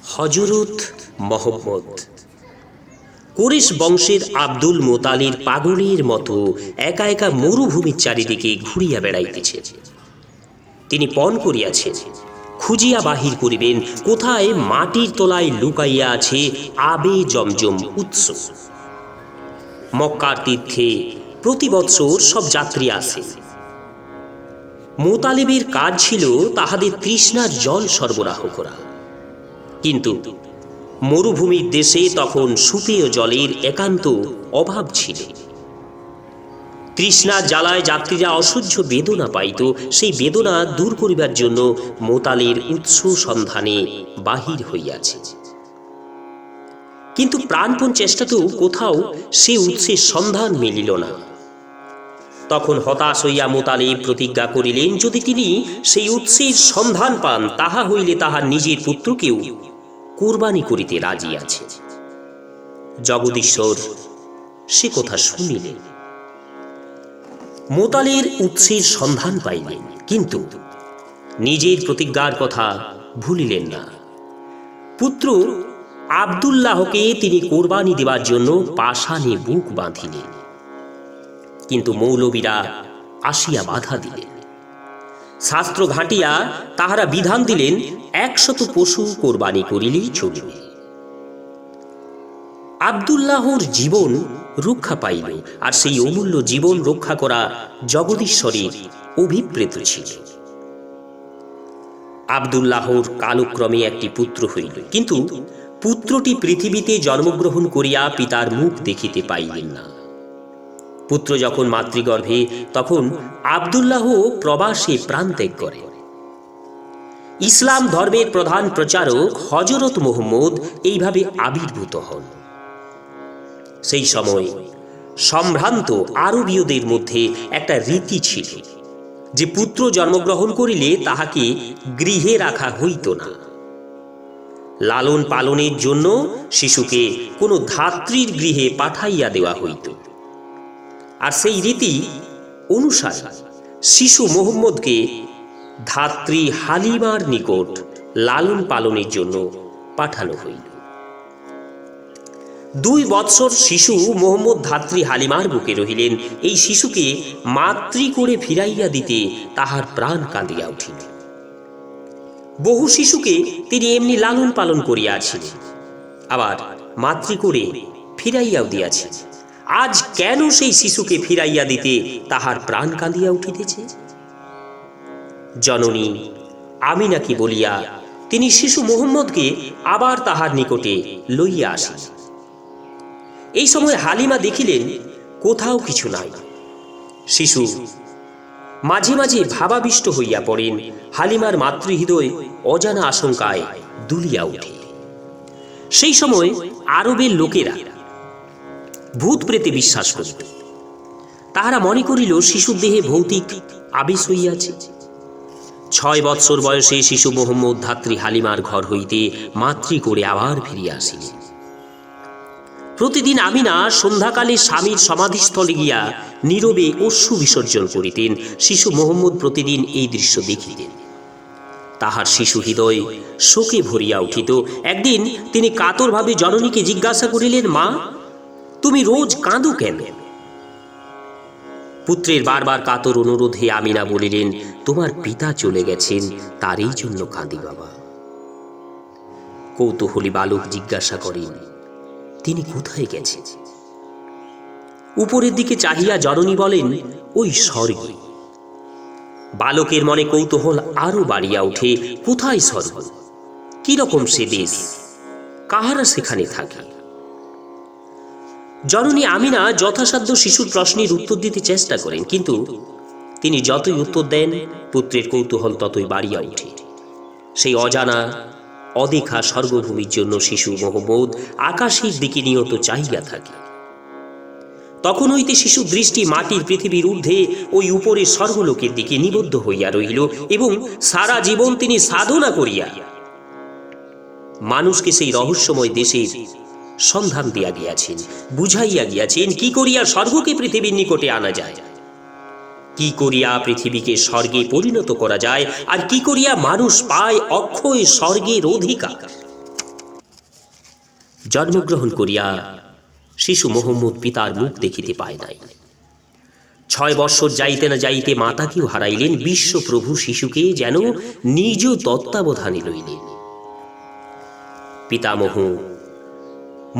হযরত মোহাম্মদ কুরাইশ বংশের আব্দুল মোতালিব পাগলের মতো একা একা মরুভূমির চারিদিকে ঘুরিয়া বেড়াইতেছে। তিনি পণ করিয়াছেন খুঁজিয়া বাহির করিবেন কোথায় মাটির তলায় লুকাইয়া আছে আবে জমজম উৎস। মক্কার তীর্থে প্রতি বৎসর সব যাত্রী আসে। মোতালেবের কাজ ছিল তাহাদের তৃষ্ণার জল সরবরাহ করা, কিন্তু মরুভূমির দেশে তখন সুপেয় জলের একান্ত অভাব ছিল। তৃষ্ণা জ্বালায় যাত্রীরা অসহ্য বেদনা পাইত। সেই বেদনা দূর করিবার জন্য মোতালের উৎস সন্ধানে বাহির হইয়াছে, কিন্তু প্রাণপণ চেষ্টাতেও কোথাও সে উৎসের সন্ধান মিলিল না। তখন হতাশ হইয়া মোতালেব প্রতিজ্ঞা করিলেন, যদি তিনি সেই উৎসের সন্ধান পান তাহা হইলে তাহার নিজের পুত্রকেও কুরবানি করিতে রাজি আছে। জগদীশ্বর সে কথা শুনিলেন। মোতালের উৎসের সন্ধান পাইলেন, কিন্তু নিজের প্রতিজ্ঞার কথা ভুলিলেন না। পুত্র আব্দুল্লাহকে তিনি কোরবানি দেবার জন্য পাষাণে বুক বাঁধিলেন, কিন্তু মৌলবীরা আসিয়া বাধা দিলেন। শাস্ত্র ঘাঁটিয়া তাহারা বিধান দিলেন 100 পশু কোরবানি করিলেই চলিবে। আব্দুল্লাহর জীবন রক্ষা পাইল, আর সেই অমূল্য জীবন রক্ষা করা জগদীশ্বরের অভিপ্রেত ছিল। আব্দুল্লাহর কালক্রমে একটি পুত্র হইল, কিন্তু পুত্রটি পৃথিবীতে জন্মগ্রহণ করিয়া পিতার মুখ দেখিতে পাইলেন না। পুত্র যখন মাতৃগর্ভে, তখন আব্দুল্লাহ প্রবাসে প্রাণত্যাগ করে। ইসলাম ধর্মের প্রধান প্রচারক হযরত মুহাম্মদ এইভাবে আবির্ভূত হন। সেই সময় সম্ভ্রান্ত আরবীয়দের মধ্যে একটা রীতি ছিল যে পুত্র জন্মগ্রহণ করিলে তাহাকে গৃহে রাখা হইত না। লালন পালনের জন্য শিশুকে কোনো ধাত্রীর গৃহে পাঠাইয়া দেওয়া হইত, আর সেই রীতি অনুসারে শিশু মুহাম্মদকে ধাত্রী হালিমার নিকট লালন পালনের জন্য পাঠানো হইল। 2 বৎসর শিশু মুহাম্মদ ধাত্রী হালিমার বুকে রহিলেন। এই শিশুকে মাতৃ করে ফিরাইয়া দিতে তাহার প্রাণ কাঁদিয়া উঠিল। বহু শিশুকে তিনি এমনি লালন পালন করিয়াছিলেন, আবার মাতৃ করে ফিরাইয়াও দিয়াছেন। আজ কেন সেই শিশুকে ফিরাইয়া দিতে তাহার প্রাণ কাঁদিয়া উঠিতেছে? জননী আমিনাকে বলিয়া তিনি শিশু মুহাম্মদকে আবার তাহার নিকটে লইয়া আসেন। এই সময় হালিমা দেখিলেন কোথাও কিছু নাই। শিশু মাঝে মাঝে ভাবাবিষ্ট হইয়া পড়েন। হালিমার মাতৃহৃদয় অজানা আশঙ্কায় দুলিয়া ওঠে। সেই সময় আরবের লোকেরা ভূত প্রেতে বিশ্বাস করিত। তাহারা মনে করিল শিশুর দেহে ভৌতিক আবেশ হইয়াছে। 6 বৎসর বয়সে শিশু মুহাম্মদ ধাত্রী হালিমার ঘর হইতে মাতৃ করে আবার ফিরিয়া আসিলেন। প্রতিদিন আমিনা সন্ধ্যাকালে স্বামীর সমাধিস্থলে গিয়া নীরবে অশ্রু বিসর্জন করিতেন। শিশু মুহাম্মদ প্রতিদিন এই দৃশ্য দেখিতেন। তাহার শিশু হৃদয় শোকে ভরিয়া উঠিত। একদিন তিনি কাতরভাবে জননীকে জিজ্ঞাসা করিলেন, মা, তুমি রোজ কাঁদো কেন? পুত্রের বারবার কাতর অনুরোধে আমিনা বলিলেন, তোমার পিতা চলে গেছেন, তারই জন্য কাঁদি বাবা। কৌতূহলী বালক জিজ্ঞাসা করেন, তিনি কোথায় গেছেন? উপরের দিকে চাহিয়া জননী বলেন, ওই স্বর্গে। বালকের মনে কৌতূহল আরো বাড়িয়া ওঠে। কোথায় স্বর্গ? কি রকম সে দেশ? কাহারা সেখানে থাকে? জননী আমিনা যথাসাধ্য শিশুর প্রশ্নের উত্তর দিতে চেষ্টা করেন, কিন্তু তিনি যতই উত্তর দেন পুত্রের কৌতূহল ততই বাড়িয়া ওঠে। সেই অজানা অদেখা স্বর্গভূমির জন্য শিশু মুহাম্মদ আকাশের দিকে নিয়ত চাহিয়া থাকে। তখন হইতে শিশু দৃষ্টি মাটির পৃথিবীর ঊর্ধ্বে ওই উপরের স্বর্গলোকের দিকে নিবদ্ধ হইয়া রহিল, এবং সারা জীবন তিনি সাধনা করিয়া মানুষকে সেই রহস্যময় দেশের সন্ধান দিয়া গিয়াছেন, বুঝাইয়া গিয়াছেন কি করিয়া স্বর্গকে পৃথিবীর নিকটে আনা যায়, কি করিয়া পৃথিবীকে স্বর্গে পরিণত করা যায়, আর কি করিয়া মানুষ পায় অক্ষয় স্বর্গের অধিকার। জন্মগ্রহণ করিয়া শিশু মোহাম্মদ পিতার মুখ দেখিতে পায় নাই। 6 বৎসর যাইতে না যাইতে মাতাকেও হারাইলেন। বিশ্বপ্রভু শিশুকে যেন নিজ তত্ত্বাবধানে লইলেন। পিতামহ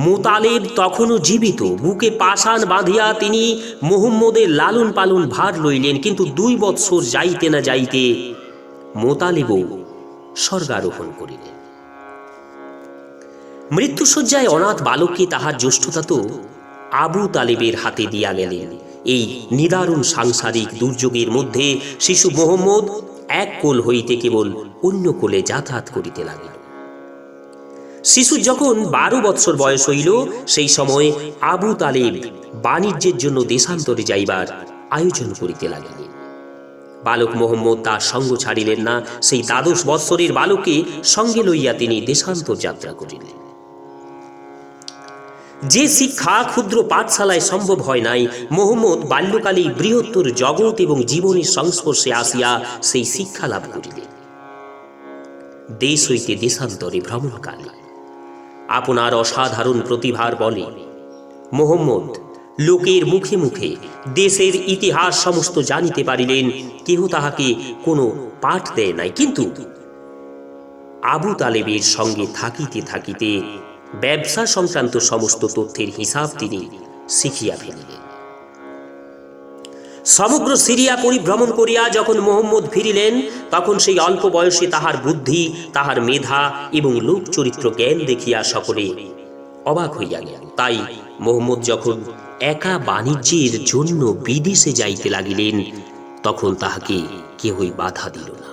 মুতালেব তখনও জীবিত। বুকে পাষাণ বাঁধিয়া তিনি মুহাম্মদের লালন পালন ভার লইলেন। কিন্তু 2 বৎসর যাইতে না যাইতে মুতালেবও স্বর্গারোহণ করিলেন। মৃত্যুশয্যায় অনাথ বালককে তাহার জ্যেষ্ঠতা তো আবু তালেবের হাতে দিয়া গেলেন। এই নিদারুণ সাংসারিক দুর্যোগের মধ্যে শিশু মুহাম্মদ এক কোল হইতে কেবল অন্য কোলে যাতায়াত করিতে লাগিল। শিশুর যখন 12 বৎসর বয়স হইল, সেই সময় আবু তালেব বাণিজ্যের জন্য দেশান্তরে যাইবার আয়োজন করিতে লাগিলেন। বালক মুহাম্মদ তার সঙ্গ ছাড়িলেন না। সেই 12 বৎসরের বালককে সঙ্গে লইয়া তিনি দেশান্তর যাত্রা করিলেন। যে শিক্ষা ক্ষুদ্র পাঠশালায় সম্ভব হয় নাই, মুহাম্মদ বাল্যকালেই বৃহত্তর জগৎ এবং জীবনের সংস্পর্শে আসিয়া সেই শিক্ষা লাভ করিলেন। দেশ হইতে দেশান্তরে ভ্রমণকালে আপনার অসাধারণ প্রতিভার বলে মুহাম্মদ লোকের মুখে মুখে দেশের ইতিহাস সমস্ত জানিতে পারিলেন। কেহ তাহাকে কোনো পাঠ দেয় নাই, কিন্তু আবু তালেবের সঙ্গে থাকিতে থাকিতে ব্যবসা সংক্রান্ত সমস্ত তথ্যের হিসাব তিনি শিখিয়া ফেলিলেন। সমগ্র সিরিয়া পরিভ্রমণ করিয়া যখন মুহাম্মদ ফিরিলেন, তখন সেই অল্প বয়সে তাহার বুদ্ধি, তাহার মেধা এবং লোক চরিত্র জ্ঞান দেখিয়া সকলে অবাক হইয়া গেল। তাই মুহাম্মদ যখন একা বাণিজ্যের জন্য বিদেশে যাইতে লাগিলেন, তখন তাহাকে কেহই বাধা দিল না।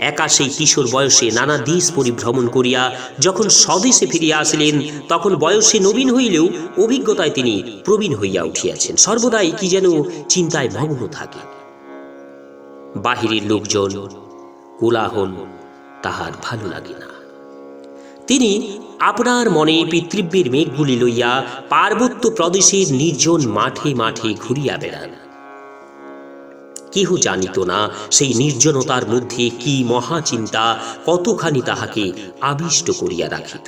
একা সেই কিশোর বয়সে নানা দেশ পরিভ্রমণ করিয়া যখন স্বদেশে ফিরিয়া আসিলেন, তখন বয়সে নবীন হইলেও অভিজ্ঞতায় তিনি প্রবীণ হইয়া উঠিয়াছেন। সর্বদাই কি যেন চিন্তায় মগ্ন থাকে। বাহিরের লোকজন, কোলাহল তাহার ভালো লাগে না। তিনি আপনার মনে পিতৃব্যের মেঘগুলি লইয়া পার্বত্য প্রদেশের নির্জন মাঠে মাঠে ঘুরিয়া বেড়ান। কেহ জানিত না সেই নির্জনতার মধ্যে কি মহাচিন্তা কতখানি তাহাকে আবিষ্ট করিয়া রাখিত।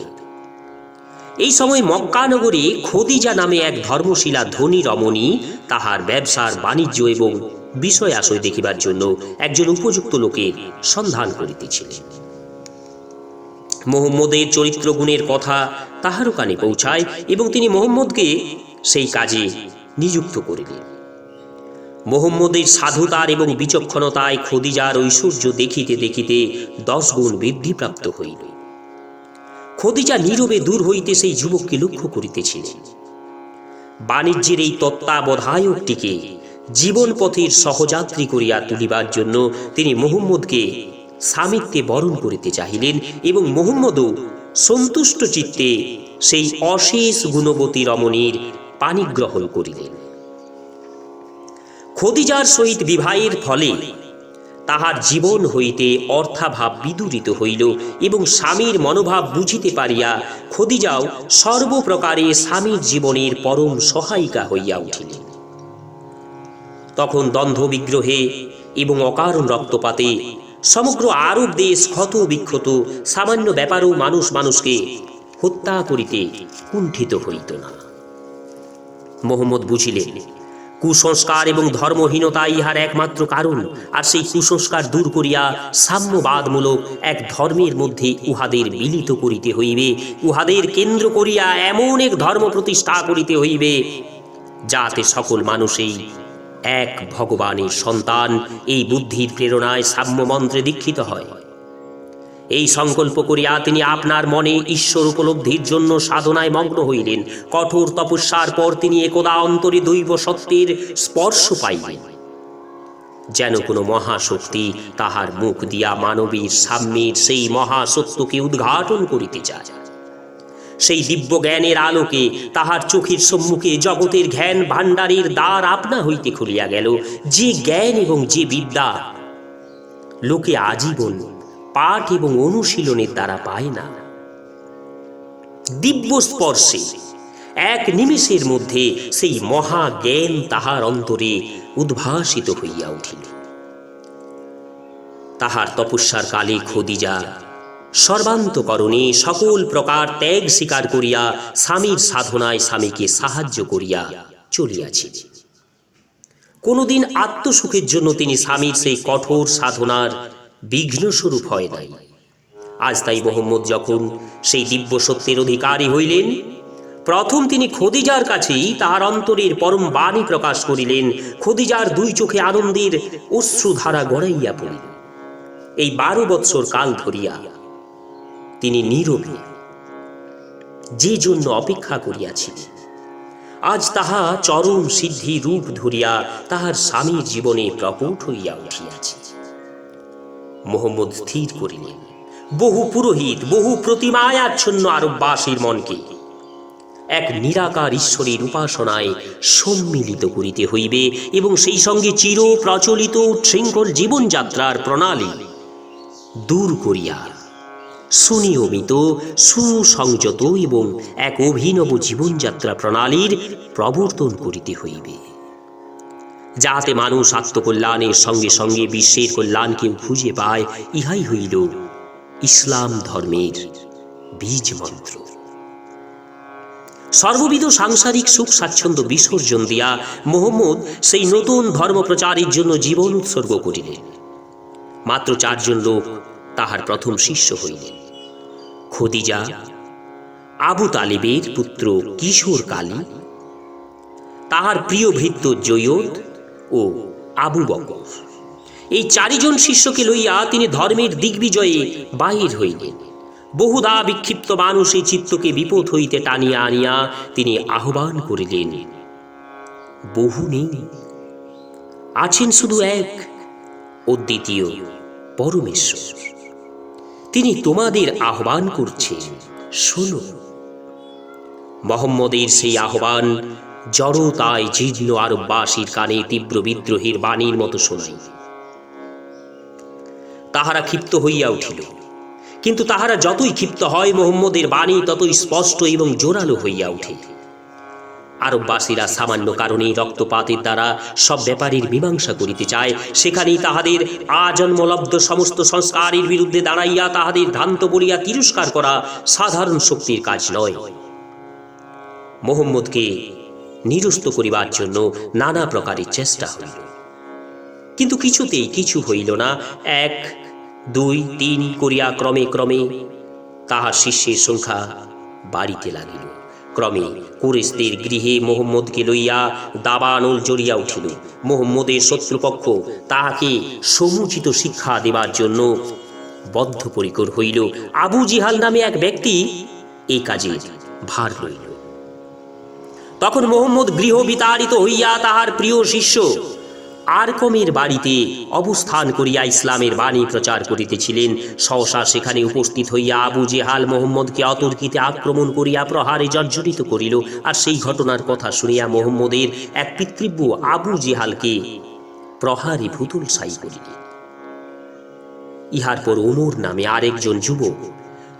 এই সময় মক্কা নগরে খদিজা নামে এক ধর্মশীলা ধনী রমণী তাহার ব্যবসার বাণিজ্য এবং বিষয় আশয় দেখিবার জন্য একজন উপযুক্ত লোকের সন্ধান করিতেছিলেন। মুহাম্মদের চরিত্র গুণের কথা তাহারও কানে পৌঁছায় এবং তিনি মুহাম্মদকে সেই কাজে নিযুক্ত করিলেন। মুহাম্মদের সাধুতার এবং বিচক্ষণতায় খদিজার ঐশ্বর্য দেখিতে দেখিতে 10 গুণ বৃদ্ধিপ্রাপ্ত হইল। খদিজা নীরবে দূর হইতে সেই যুবককে লক্ষ্য করিতেছিলেন। বাণিজ্যের এই তত্ত্বাবধায়কটিকে জীবন পথের সহযাত্রী করিয়া তুলিবার জন্য তিনি মুহাম্মদকে স্বামিত্বে বরণ করিতে চাহিলেন এবং মুহাম্মদও সন্তুষ্ট চিত্তে সেই অশেষ গুণবতী রমণীর পানি গ্রহণ করিলেন। খদিজার সহিত বিবাহের ফলে তাহার জীবন হইতে অর্থাভাব বিদূরিত হইল এবং স্বামীর মনোভাব বুঝিতে পারিয়া খদিজাও সর্বপ্রকারে স্বামীর জীবনের পরম সহায়িকা হইয়া উঠিলেন। তখন দ্বন্দ্ব বিগ্রহে এবং অকারণ রক্তপাতে সমগ্র আরব দেশ ক্ষত বিক্ষত। সামান্য ব্যাপারেও মানুষ মানুষকে হত্যা করিতে কুণ্ঠিত হইত না। মুহাম্মদ বুঝিলেন কুসংস্কার এবং ধর্মহীনতা ইহার একমাত্র কারণ, আর সেই কুসংস্কার দূর করিয়া সাম্যবাদমূলক এক ধর্মের মধ্যে উহাদের মিলিত করিতে হইবে। উহাদের কেন্দ্র করিয়া এমন এক ধর্ম প্রতিষ্ঠা করিতে হইবে যাতে সকল মানুষই এক ভগবানের সন্তান। এই বুদ্ধির প্রেরণায় সাম্য মন্ত্রে দীক্ষিত হয়। এই সংকল্প করিয়া তিনি আপনার মনে ঈশ্বর উপলব্ধির জন্য সাধনায় মগ্ন হইলেন। কঠোর তপস্যার পর তিনি একদা অন্তরে দৈব সত্যের স্পর্শ পাইলেন, যেন কোনো মহাশক্তি তাহার মুখ দিয়া মানবীর সাম্যের সেই মহাসত্যকে উদ্ঘাটন করিতে চায়। সেই দিব্য জ্ঞানের আলোকে তাহার চোখের সম্মুখে জগতের জ্ঞান ভাণ্ডারের দ্বার আপনা হইতে খুলিয়া গেল। যে জ্ঞান এবং যে বিদ্যা লোকে আজীবন পাঠ এবং অনুশীলনের দ্বারা পায় না, দিব্য স্পর্শে এক নিমেষের মধ্যে সেই মহা জ্ঞান তাহার অন্তরে উদ্ভাসিত হইয়া উঠিল। তাহার তপস্যার কালে খদিজা সর্বান্তকরণে সকল প্রকার ত্যাগ স্বীকার করিয়া স্বামীর সাধনায় স্বামীকে সাহায্য করিয়া চলিয়াছেন। কোনোদিন আত্মসুখের জন্য তিনি স্বামীর সেই কঠোর সাধনার বিঘ্নস্বরূপ হয় নাই। আজ তাই মোহাম্মদ যখন সেই দিব্য সত্যের অধিকারী হইলেন, প্রথম তিনি খদিজার কাছেই তাহার অন্তরের পরম বাণী প্রকাশ করিলেন। খদিজার দুই চোখে আনন্দের অশ্রুধারা গড়াইয়া পড়িল। এই 12 বৎসর কাল ধরিয়া তিনি নীরবে যে জন্য অপেক্ষা করিয়াছিলেন, আজ তাহা চরম সিদ্ধি রূপ ধরিয়া তাহার স্বামীর জীবনে প্রকট হইয়া উঠিয়াছে। মোহাম্মদ স্থির করিলেন, বহু পুরোহিত, বহু প্রতিমায় আচ্ছন্ন আরববাসীর মনকে এক নিরাকার ঈশ্বরের উপাসনায় সম্মিলিত করিতে হইবে এবং সেই সঙ্গে চির প্রচলিত শৃঙ্খল জীবনযাত্রার প্রণালী দূর করিয়া সুনিয়মিত, সুসংযত এবং এক অভিনব জীবনযাত্রা প্রণালীর প্রবর্তন করিতে হইবে, যাহাতে মানুষ আত্মকল্যাণের সঙ্গে সঙ্গে বিশ্বের কল্যাণকেও খুঁজে পায়। ইহাই হইল ইসলাম ধর্মের বীজ মন্ত্র। সর্ববিধ সাংসারিক সুখ স্বাচ্ছন্দ্য বিসর্জন দিয়া মোহাম্মদ সেই নতুন ধর্ম প্রচারের জন্য জীবন উৎসর্গ করিলেন। মাত্র 4 জন লোক তাহার প্রথম শিষ্য হইলেন। খদিজা, আবু তালেবের পুত্র কিশোর কালী, তাহার প্রিয় ভৃত্য জৈয়দ ও আবু বকর। এই 4 জন শিষ্যকে লইয়া তিনি ধর্মের দিগ্বিজয়ে বাহির হইলেন। বহুদা বিক্ষিপ্ত মানুষের চিত্তকে বিপদ হইতে টানিয়া আনিয়া তিনি আহ্বান করিলেন, বহু নেই, আছেন শুধু এক অদ্বিতীয় পরমেশ্বর। তিনি তোমাদের আহ্বান করছেন, শোনো। মোহাম্মদের সেই আহ্বান জড়তায় জীর্ণ আরববাসীর কানে তীব্র বিদ্রোহের বাণীর মতো শোনাই। তাহারা ক্ষিপ্ত হইয়া উঠিল, কিন্তু তাহারা যতই ক্ষিপ্ত হয়, মোহাম্মদের বাণী ততই স্পষ্ট এবং জোরালো হইয়া উঠে। আরববাসীরা সামান্য কারণে রক্তপাতের দ্বারা সব ব্যাপারের মীমাংসা করিতে চায়। সেখানেই তাহাদের আজন্মলব্ধ সমস্ত সংস্কারের বিরুদ্ধে দাঁড়াইয়া তাহাদের ভ্রান্ত বলিয়া তিরস্কার করা সাধারণ শক্তির কাজ নয়। মোহাম্মদকে নিরস্ত করিবার জন্য নানা প্রকারের চেষ্টা হইল, কিন্তু কিছুতেই কিছু হইল না। 1, 2, 3 করিয়া ক্রমে ক্রমে তাহার শিষ্যের সংখ্যা বাড়িতে লাগিল। ক্রমে কুরেশদের গৃহে মোহাম্মদকে লইয়া দাবানল জ্বলিয়া উঠিল। মোহাম্মদের শত্রুপক্ষ তাহাকে সমুচিত শিক্ষা দেবার জন্য বদ্ধপরিকর হইল। আবু জিহাল নামে এক ব্যক্তি এই কাজে ভার লইল। তখন মোহাম্মদ গৃহ বিতাড়িত হইয়া তাহার প্রিয় শিষ্য আরকমের বাড়িতে অবস্থান করিয়া ইসলামের বাণী প্রচার করিতেছিলেন। সহসা সেখানে উপস্থিত হইয়া আবু জেহাল মোহাম্মদকে অতর্কিতে আক্রমণ করিয়া প্রহারে জর্জরিত করিল। আর সেই ঘটনার কথা শুনিয়া মোহাম্মদের এক পিতৃব্য আবু জেহালকে প্রহারে ভূতলসায়ী করিলেন। ইহার পর ওমর নামে আরেকজন যুবক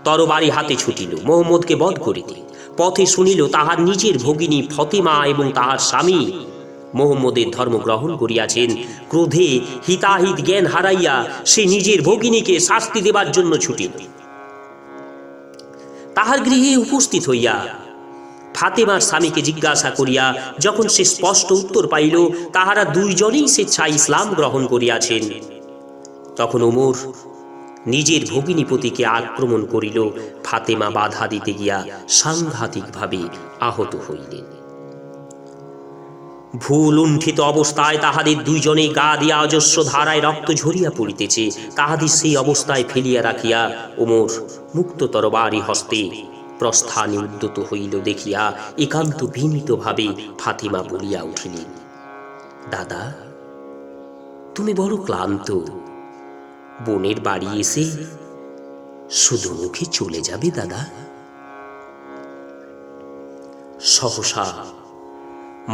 তরবারি হাতে ছুটিল মোহাম্মদকে বধ করিতে। পথে শুনিল তাহার নিজের ভগিনী ফতেমা এবং তাহার স্বামী মোহাম্মদের ধর্ম গ্রহণ করিয়াছেন। ক্রোধে হিতাহিত জ্ঞান হারাইয়া সে নিজের ভগিনীকে শাস্তি দেবার জন্য ছুটিল। তাহার গৃহে উপস্থিত হইয়া ফাতেমার স্বামীকে জিজ্ঞাসা করিয়া যখন সে স্পষ্ট উত্তর পাইল তাহারা 2 জনেই স্বেচ্ছায় ইসলাম গ্রহণ করিয়াছেন, তখন ওমর নিজের ভগিনীপতিকে আক্রমণ করিল। ফাতেমা বাধা দিতে গিয়া সাংঘাতিকভাবে আহত হইলেন। ভুল লুণ্ঠিত অবস্থায় তাহাদের 2 জনে গা দিয়া অজস্র ধারায় রক্ত ঝরিয়া পড়িতেছে। তাহাদের সেই অবস্থায় ফেলিয়া রাখিয়া ওমর মুক্ত তরবারি হস্তে প্রস্থানে উদ্যত হইল দেখিয়া একান্ত বিনীতভাবে ফাতেমা বলিয়া উঠিলেন, দাদা, তুমি বড় ক্লান্ত, বোনের বাড়ি এসে শুধু মুখে চলে যাবে দাদা? সহসা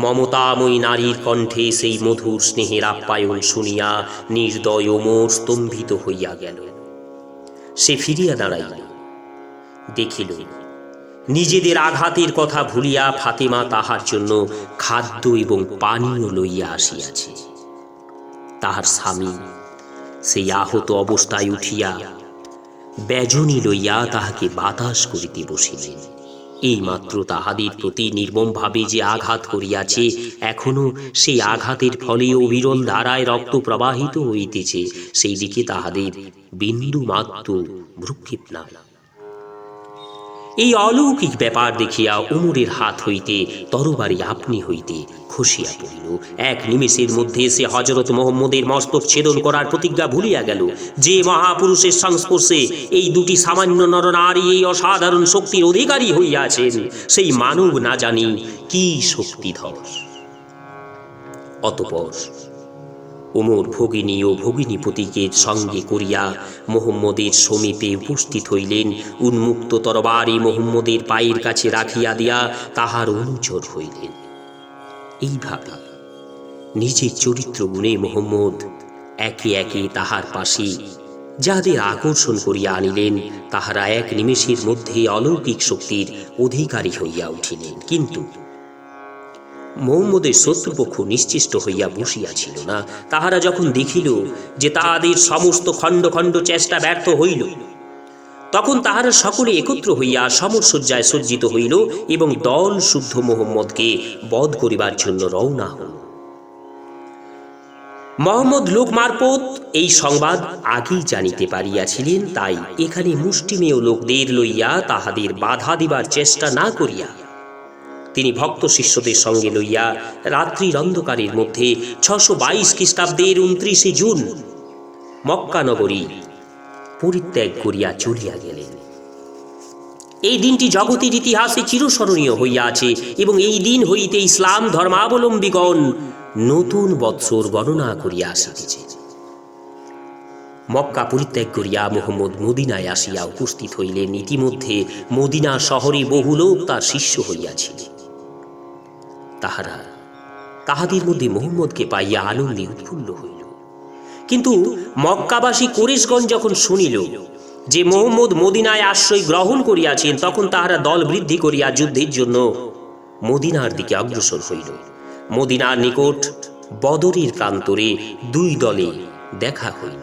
মমতাময়ী নারীর কণ্ঠে সেই মধুর স্নেহের আপ্যায়ন শুনিয়া নির্দয় ওমর স্তম্ভিত হইয়া গেল। সে ফিরিয়া দাঁড়াইল, দেখিল নিজেদের আঘাতের কথা ভুলিয়া ফাতেমা তাহার জন্য খাদ্য এবং পানীয় লইয়া আসিয়াছে। তাহার স্বামী সেই আহত অবস্থায় উঠিয়া ব্যজনী লইয়া তাহাকে বাতাস করিতে বসিলেন। এইমাত্র তাহাদের প্রতি নির্মমভাবে যে আঘাত করিয়াছে, এখনো সেই আঘাতের ফলে অবিরল ধারায় রক্ত প্রবাহিত হইতেছে, সেই দিকে তাহাদের বিন্দু মাত্র ভ্রুক্ষেপ নাই। এই অলৌকিক ব্যাপার দেখিয়া উমরের হাত হইতে তরবারি আপনি হইতে খসিয়া পড়িল। এক নিমেষের মধ্যে সে হযরত মুহাম্মদের মস্তক ছেদন করার প্রতিজ্ঞা ভুলিয়া গেল। যে মহাপুরুষের সংস্পর্শে এই দুটি সামান্য নরনারী এই অসাধারণ শক্তির অধিকারী হইয়াছেন, সেই মানব না জানি কি শক্তিধর। অতঃপর ওমর ভগিনী ও ভগিনীপতিকে সঙ্গে করিয়া মুহাম্মদের সমীপে উপস্থিত হইলেন। উন্মুক্ত তরবারি মুহাম্মদের পায়ের কাছে রাখিয়া দিয়া তাহার অনুচর হইলেন। এইভাবে নিজের চরিত্র গুণে মুহাম্মদ একে একে তাহার পাশে যাহাদের আকর্ষণ করিয়া আনিলেন, তাহারা এক নিমেষের মধ্যে অলৌকিক শক্তির অধিকারী হইয়া উঠিলেন। কিন্তু মুহাম্মদের শত্রুপক্ষ নিশ্চেষ্ট হইয়া বসিয়াছিল না। তাহারা যখন দেখিল যে তাহাদের সমস্ত খণ্ড খণ্ড চেষ্টা ব্যর্থ হইল, তখন তাহারা সকলে একত্র হইয়া সমরসজ্জায় সজ্জিত হইল এবং দল শুদ্ধ মুহাম্মদকে বধ করিবার জন্য রওনা হল। মুহাম্মদ লোক মারফত এই সংবাদ আগেই জানিতে পারিয়াছিলেন, তাই এখানে মুষ্টিমেয় লোকদের লইয়া তাহাদের বাধা দিবার চেষ্টা না করিয়া তিনি ভক্ত শিষ্যদের সঙ্গে লইয়া রাত্রির অন্ধকারের মধ্যে 622 খ্রিস্টাব্দের 29 জুন মক্কা নগরী পরিত্যাগ করিয়া চলিয়া গেলেন। এই দিনটি জগতের ইতিহাসে চিরস্মরণীয় হইয়া আছে এবং এই দিন হইতে ইসলাম ধর্মাবলম্বীগণ নতুন বৎসর গণনা করিয়া আসিতেছে। মক্কা পরিত্যাগ করিয়া মুহাম্মদ মদিনায় আসিয়া উপস্থিত হইলেন। ইতিমধ্যে মদিনা শহরে বহু লোক তার শিষ্য হইয়াছিল। তাহাদের মধ্যে মুহাম্মদকে পাইয়া আনন্দে উৎফুল্ল হইল। কিন্তু মক্কাবাসী কুরাইশগণ যখন শুনিল যে মুহাম্মদ মদিনায় আশ্রয় গ্রহণ করিয়াছেন, তখন তাহারা দল বৃদ্ধি করিয়া যুদ্ধের জন্য মদিনার দিকে অগ্রসর হইল। মদিনার নিকট বদরের প্রান্তরে দুই দলে দেখা হইল।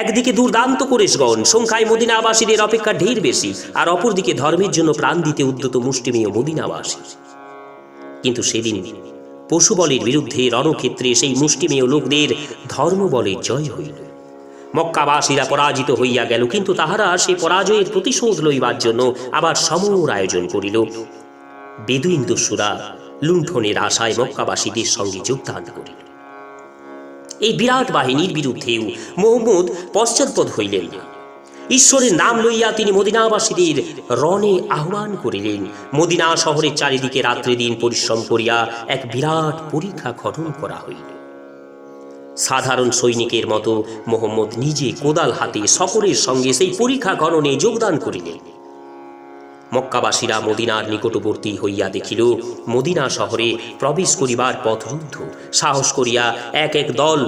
একদিকে দুর্দান্ত কুরাইশগণ, সংখ্যায় মদিনাবাসীদের অপেক্ষা ঢের বেশি, আর অপরদিকে ধর্মের জন্য প্রাণ দিতে উদ্যত মুষ্টিমেয় মদিনাবাসী। কিন্তু সেদিন পশুবলের বিরুদ্ধে রণক্ষেত্রে সেই মুষ্টিমেয় লোকদের ধর্মবলের জয় হইল। মক্কাবাসীরা পরাজিত হইয়া গেল, কিন্তু তাহারা সেই পরাজয়ের প্রতিশোধ লইবার জন্য আবার সমর আয়োজন করিল। বেদুইন দস্যুরা লুণ্ঠনের আশায় মক্কাবাসীদের সঙ্গে যোগদান করিল। এই বিরাট বাহিনীর বিরুদ্ধেও মুহাম্মদ পশ্চাৎপদ হইলেন না। ঈশ্বরের নাম লইয়া তিনি মদিনাবাসীদের রণে আহ্বান করিলেন। মদিনা শহরের চারিদিকে রাত্রি দিন পরিশ্রম করিয়া এক বিরাট পরীক্ষা গঠন করা হইল। সাধারণ সৈনিকের মতো মুহাম্মদ নিজে কোদাল হাতে সকলের সঙ্গে সেই পরীক্ষা গণনে যোগদান করিলেন। মক্কাবাসীরা মদিনার নিকটবর্তী হইয়া দেখিল মদিনা শহরে প্রবেশ করিবার পথ রুদ্ধ। সাহস করিয়া এক এক দল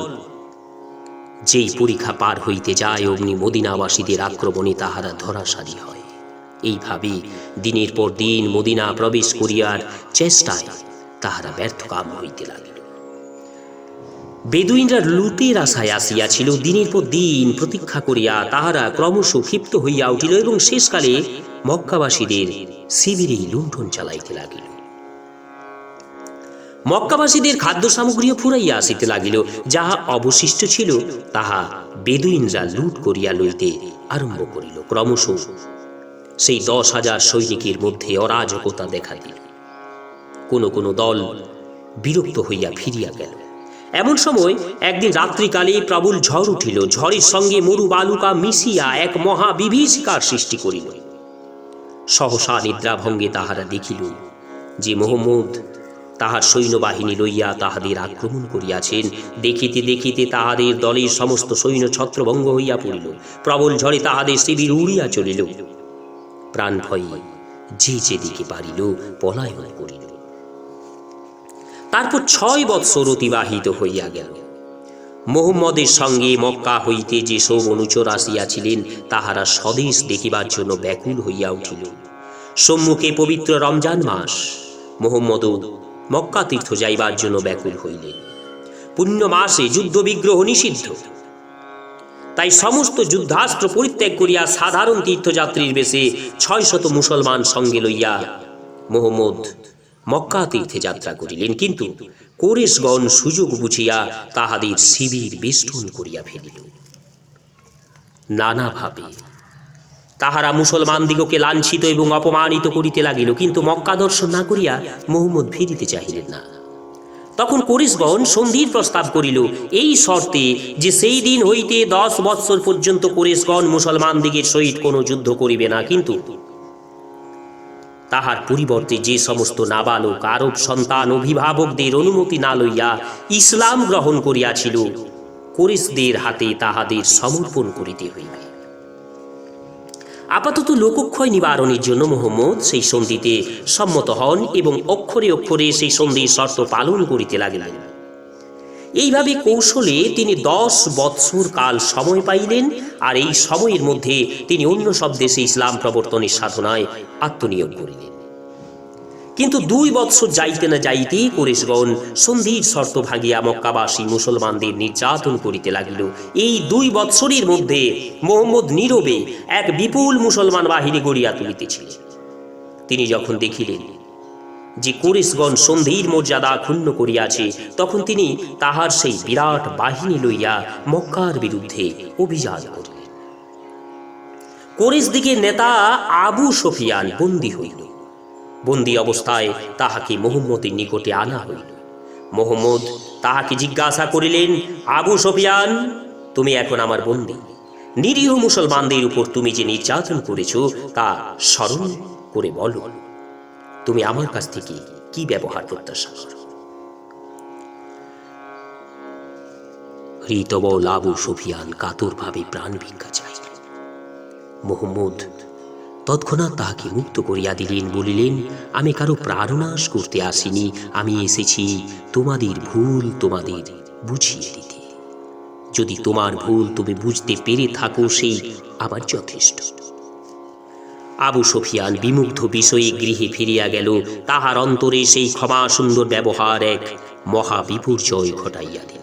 যেই পরীক্ষা পার হইতে যায়, অমনি মদিনাবাসীদের আক্রমণে তাহারা ধরাশায়ী হয়। এইভাবে দিনের পর দিন মদিনা প্রবেশ করিয়ার চেষ্টায় তাহারা ব্যর্থকাম হইতে লাগিল। বেদুইনরা লুটের আশায় আসিয়াছিল। দিনের পর দিন প্রতীক্ষা করিয়া তাহারা ক্রমশ ক্ষিপ্ত হইয়া উঠিল এবং শেষকালে মক্কাবাসীদের শিবিরেই লুণ্ঠন চালাইতে লাগিল। মক্কাবাসীদের খাদ্য সামগ্রীও ফুরাইয়া আসিতে লাগিল। যাহা অবশিষ্ট ছিল তাহা বেদুইনরা লুট করিয়া লইতে আরম্ভ করিল। ক্রমশ সেই 10,000 সৈনিকের মধ্যে অরাজকতা দেখা দিল। কোন কোন দল বিরক্ত হইয়া ফিরিয়া গেল। এমন সময় একদিন রাত্রিকালে প্রবল ঝড় উঠিল। ঝড়ের সঙ্গে মরু বালুকা মিশিয়া এক মহা বিভীষিকার সৃষ্টি করিল। সহসা নিদ্রাভঙ্গে তাহারা দেখিল যে মুহাম্মদ তাহার সৈন্যবাহিনী লইয়া তাহাদের আক্রমণ করিয়াছেন। দেখিতে দেখিতে তাহাদের দলের সমস্ত সৈন্য ছত্রভঙ্গ হইয়া পড়িল। প্রবল ঝড়ে তাহাদের শিবির উড়িয়া চলিল। প্রাণ ভয়ে যে যেদিকে পারিল পলায়ন করিল। তারপর 6 বৎসর অতিবাহিত হইয়া গেল। মুহাম্মদের সঙ্গে মক্কা হইতে যেসব অনুচর আসিয়াছিলেন, তাহারা স্বদেশ দেখিবার জন্য ব্যাকুল হইয়া উঠিল। সম্মুখে পবিত্র রমজান মাস। মুহাম্মদও মক্কা তীর্থ যাইবার জন্য ব্যাকুল হইলেন। পুণ্য মাসে যুদ্ধ বিগ্রহ নিষিদ্ধ। তাই সমস্ত যুদ্ধাস্ত্র পরিত্যাগ করিয়া সাধারণ তীর্থযাত্রীর বেশে 600 মুসলমান সঙ্গে লইয়া মুহাম্মদ মক্কা তীর্থে যাত্রা করিলেন। কিন্তু কুরাইশগণ সুযোগ বুঝিয়া তাহাদের শিবির বেষ্টন করিয়া ফেলিল। নানাভাবে তাহারা মুসলমানদিগকে লাঞ্ছিত এবং অপমানিত করিতে লাগিল, কিন্তু মক্কা দর্শন না করিয়া মুহাম্মদ ফিরিতে চাহিলেন না। তখন কুরাইশগণ সন্ধির প্রস্তাব করিল, এই শর্তে যে সেই দিন হইতে 10 বৎসর পর্যন্ত কুরাইশগণ মুসলমানদিগের সহিত কোনো যুদ্ধ করিবে না, কিন্তু তাহার পরিবর্তে যে সমস্ত নাবালক আরব সন্তান অভিভাবকদের অনুমতি না লইয়া ইসলাম গ্রহণ করিয়াছিল, কুরাইশদের হাতে তাহাদের সমর্পণ করিতে হইবে। আপাতত লোকক্ষয় নিবারণের জন্য মুহাম্মদ সেই সন্ধিতে সম্মত হন এবং অক্ষরে অক্ষরে সেই সন্ধির শর্ত পালন করিতে লাগিলেন। এইভাবে কৌশলে তিনি 10 বৎসর কাল সময় পাইলেন, আর এই সময়ের মধ্যে তিনি অন্য সব দেশে ইসলাম প্রবর্তনের সাধনায় আত্মনিয়োগ করিলেন। কিন্তু 2 বৎসর যাইতে না যাইতেই কুরাইশগণ সন্ধির শর্ত ভাগিয়া মক্কাবাসী মুসলমানদের নির্যাতন করিতে লাগিল। এই 2 বৎসরের মধ্যে মুহাম্মদ নীরবে এক বিপুল মুসলমান বাহিনী গড়িয়া তুলিতেছিলেন। তিনি যখন দেখিলেন যে কুরাইশগণ সন্ধির মর্যাদা ক্ষুণ্ণ করিয়াছে, তখন তিনি তাহার সেই বিরাট বাহিনী লইয়া মক্কার বিরুদ্ধে অভিযান করিলেন। কুরাইশদিগের নেতা আবু সুফিয়ান বন্দী হইল। বন্দী অবস্থায় তাহাকে মুহাম্মদের নিকটে আনা হইল। মুহাম্মদ তাহাকে জিজ্ঞাসা করিলেন, আবু সুফিয়ান, তুমি এখন আমার বন্দী। নিরীহ মুসলমানদের উপর তুমি যে নির্যাতন করেছ তা স্মরণ করে বলো। তুমি আমার কাছ থেকে কি ব্যবহার প্রত্যাশা করো? হৃতবল আবু সুফিয়ান কাতরভাবে প্রাণ ভিক্ষা চাইল। মুহাম্মদ তৎক্ষণাৎ তাহাকে মুক্ত করিয়া দিলেন, বলিলেন, আমি কারো প্রাণনাশ করতে আসিনি, আমি এসেছি তোমাদের ভুল তোমাদের বুঝিয়ে দিতে। যদি তোমার ভুল তুমি বুঝতে পেরে থাকো, সেই আমার যথেষ্ট। আবু সুফিয়ান বিমুগ্ধ বিষয়ে গৃহে ফিরিয়া গেল। তাহার অন্তরে সেই ক্ষমা সুন্দর ব্যবহার এক মহা বিপর্যয় ঘটাইয়া দিল।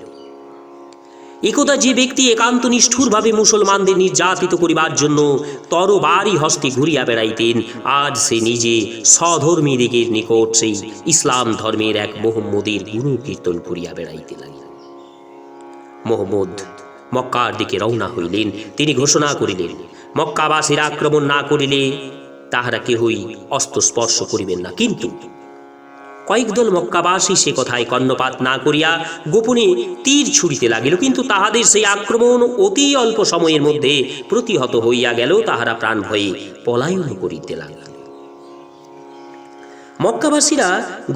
একদা যে ব্যক্তি একান্ত নিষ্ঠুরভাবে মুসলমানদের নির্যাতিত করিবার জন্য তরবারি হস্তে ঘুরিয়া বেড়াইতেন, আজ সে নিজে সধর্মীদিগের নিকট সেই ইসলাম ধর্মের এক মুহাম্মদের গুণকীর্তন করিয়া বেড়াইতে লাগিল। মুহাম্মদ মক্কার দিকে রওনা হইলেন। তিনি ঘোষণা করিলেন, মক্কাবাসীরা আক্রমণ না করিলে তাহারা কেহই অস্ত্র স্পর্শ করিবেন না। কিন্তু কয়েকদল মক্কাবাসী সে কথায় কর্ণপাত না করিয়া গোপনে তীর ছুড়িতে লাগিল, কিন্তু তাহাদের সেই আক্রমণ অতি অল্প সময়ের মধ্যে প্রতিহত হইয়া গেল। তাহারা প্রাণ ভয়ে পলায়ন করিতে লাগিল। মক্কাবাসীরা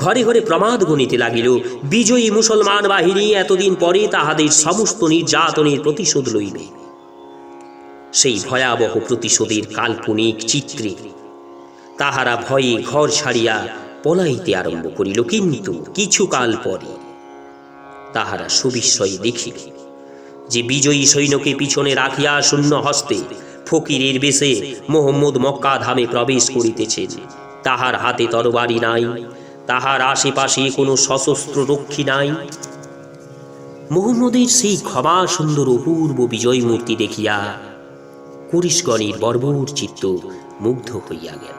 ঘরে ঘরে প্রমাদ গণিতে লাগিল, বিজয়ী মুসলমান বাহিনী এতদিন পরে তাহাদের সমস্ত নির্যাতনের প্রতিশোধ লইবে। সেই ভয়াবহ প্রতিশোধের কাল্পনিক চিত্রে তাহারা ভয়ে ঘর ছাড়িয়া পলাইতে আরম্ভ করিল। কিন্তু কিছুকাল পরে তাহারা সুবিস্ময়ে দেখিল যে বিজয়ী সৈন্যকে পিছনে রাখিয়া শূন্য হস্তে ফকিরের বেশে মুহাম্মদ মক্কা ধামে প্রবেশ করিতেছেন। তাহার হাতে তরবারি নাই, তাহার আশেপাশে কোনো সশস্ত্র রক্ষী নাই। মুহাম্মদের সেই ক্ষমা সুন্দর অপূর্ব বিজয় মূর্তি দেখিয়া কুরাইশগণের বর্বর চিত্ত মুগ্ধ হইয়া গেল।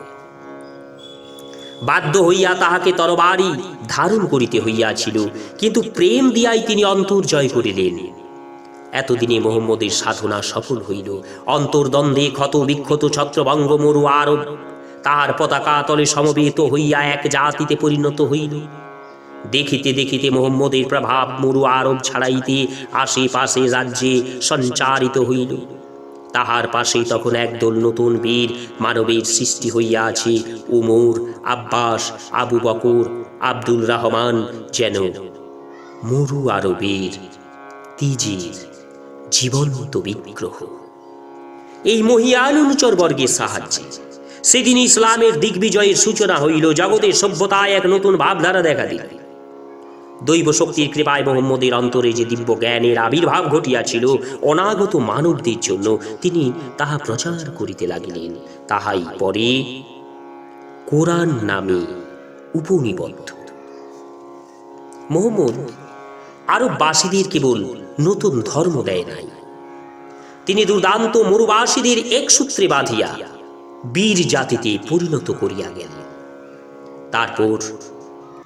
বাধ্য হইয়া তাহাকে তরবারি ধারণ করিতে হইয়াছিল, কিন্তু প্রেম দিয়াই তিনি অন্তর জয় করিলেন। এতদিনে মুহাম্মদের সাধনা সফল হইল। অন্তর্দ্বন্দ্বে ক্ষত বিক্ষত ছত্রভঙ্গ মরু আরব তাহার পতাকা তলে সমবেত হইয়া এক জাতিতে পরিণত হইল। দেখিতে দেখিতে মুহাম্মদের প্রভাব মরু আরব ছাড়াইতে আশেপাশে রাজ্যে সঞ্চারিত হইল। তাহার পাশে তখন একদল নতুন বীর মানবের সৃষ্টি হইয়া আছে। উমর, আব্বাস, আবু বকর, আব্দুল রহমান যেন মরু আরবের তিজির জীবন্ত বিগ্রহ। এই মহিয়ান অনুচর বর্গের সাহায্যে সেদিন ইসলামের দিগ্বিজয়ের সূচনা হইল। জগতের সভ্যতায় এক নতুন ভাবধারা দেখা দিল। দৈব শক্তির কৃপায় মুহাম্মদের অন্তরে যে দিব্য জ্ঞানের আবির্ভাব ঘটিয়াছিল, অনাগত মানবদের জন্য তিনি তাহা প্রচার করিতে লাগিলেন। তাহাই পরে কোরআন নামে উপনিবদ্ধ। মুহাম্মদ আরববাসীদের কেবল নতুন ধর্ম দেয় নাই, তিনি দুর্দান্ত মরুবাসীদের এক সূত্রে বাঁধিয়া বীর জাতিতে পরিণত করিয়া গেলেন। তারপর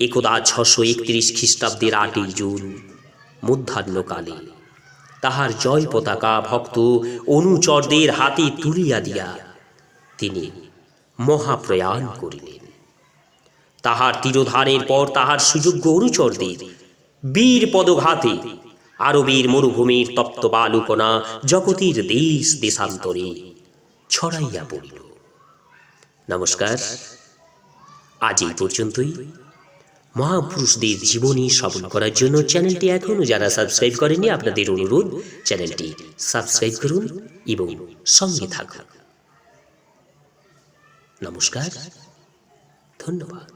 একদা 631 খ্রিস্টাব্দের 8ই জুন মধ্যাহ্নকালে তাহার জয় পতাকা ভক্ত অনুচরদের হাতে তুলিয়া দিয়া তিনি মহাপ্রয়াণ করিলেন। তাহার তিরোধানের পর তাহার সুযোগ্য অনুচরদের বীর পদঘাতে আরবের মরুভূমির তপ্ত বালুকণা জগতের দেশ দেশান্তরে ছড়াইয়া পড়িল। নমস্কার, আজ এই পর্যন্তই। মহাপুরুষদের জীবনী শ্রবণ করার জন্য চ্যানেলটি এখনও যারা সাবস্ক্রাইব করেনি, আপনাদের অনুরোধ চ্যানেলটি সাবস্ক্রাইব করুন এবং সঙ্গে থাকুন। নমস্কার, ধন্যবাদ।